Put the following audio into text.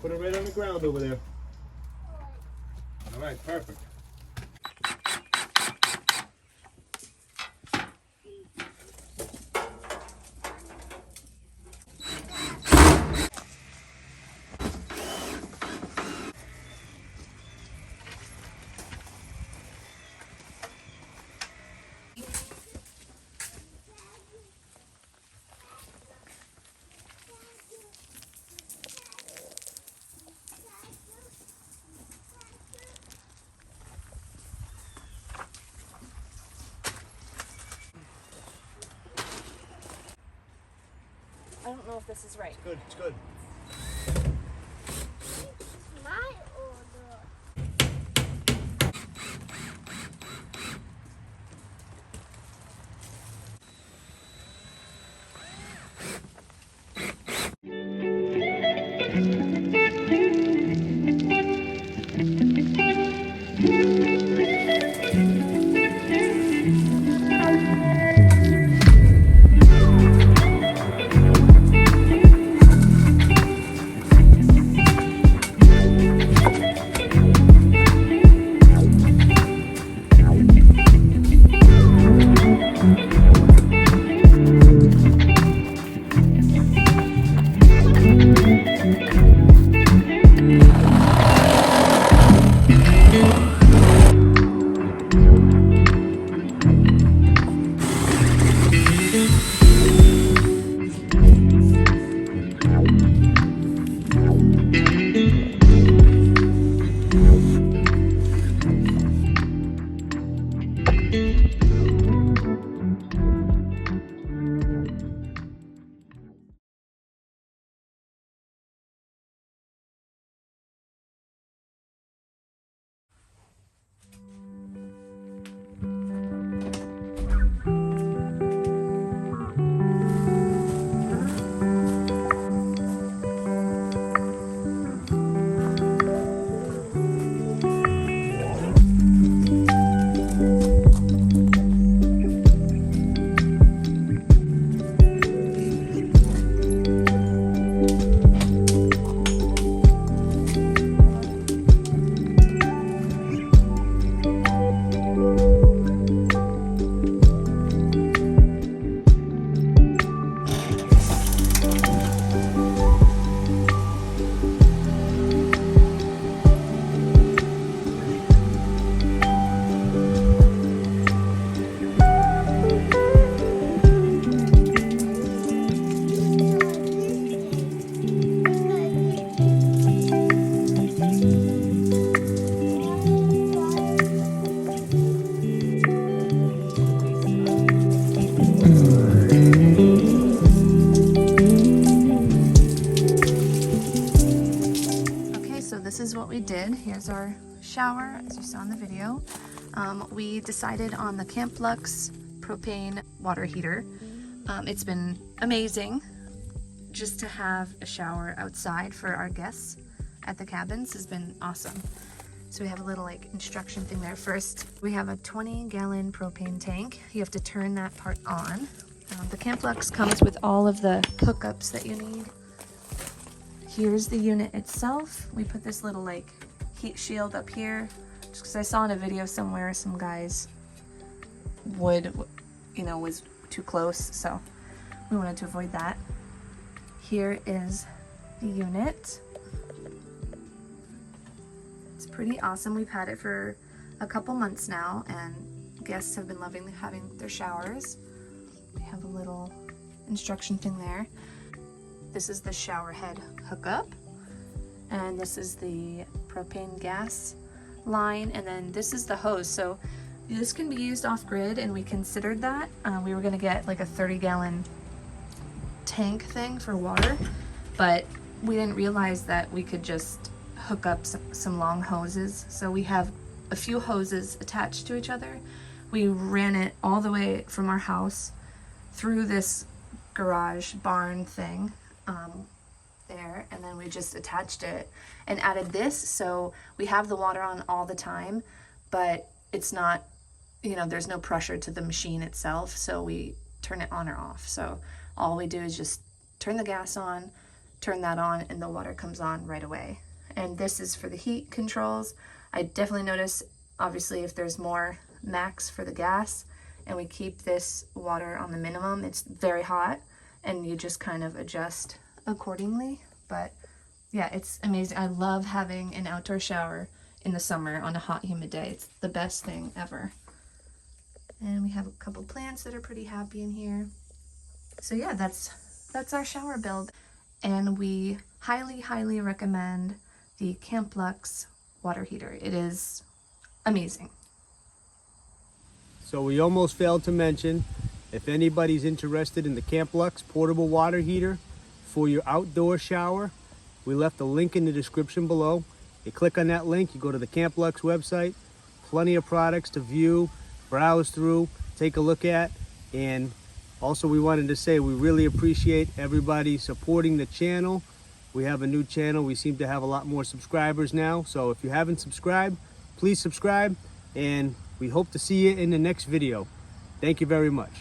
Put it right on the ground over there. All right, perfect. I don't know if this is right. It's good, it's good. My order. started. Here's our shower, as you saw in the video. We decided on the Camplux propane water heater. It's been amazing just to have a shower outside for our guests at the cabins has been awesome. So we have a little like instruction thing there. First, we have a 20-gallon propane tank. You have to turn that part on. The Camplux comes with all of the hookups that you need. Here's the unit itself. We put this little like heat shield up here, just because I saw in a video somewhere some guys would, you know, was too close, so we wanted to avoid that. Here is the unit. It's pretty awesome. We've had it for a couple months now, and guests have been loving having their showers. We have a little instruction thing there. This is the shower head hookup, and this is the propane gas line, and then this is the hose. So this can be used off-grid, and we considered that. We were gonna get like a 30-gallon tank thing for water, but we didn't realize that we could just hook up some long hoses. So we have a few hoses attached to each other. We ran it all the way from our house through this garage barn thing there, and then we just attached it and added this, so we have the water on all the time, but it's not, you know, there's no pressure to the machine itself, so we turn it on or off. So all we do is just turn the gas on, turn that on, and the water comes on right away. And this is for the heat controls. I definitely notice, obviously, if there's more max for the gas, and we keep this water on the minimum, it's very hot, and you just kind of adjust accordingly. But yeah, it's amazing. I love having an outdoor shower in the summer on a hot, humid day. It's the best thing ever. And we have a couple plants that are pretty happy in here. So yeah, that's our shower build. And we highly, highly recommend the Camplux water heater. It is amazing. So we almost failed to mention, if anybody's interested in the Camplux portable water heater for your outdoor shower, we left a link in the description below. You click on that link, you go to the Camplux website, plenty of products to view, browse through, take a look at. And also we wanted to say we really appreciate everybody supporting the channel. We have a new channel. We seem to have a lot more subscribers now. So if you haven't subscribed, please subscribe, and we hope to see you in the next video. Thank you very much.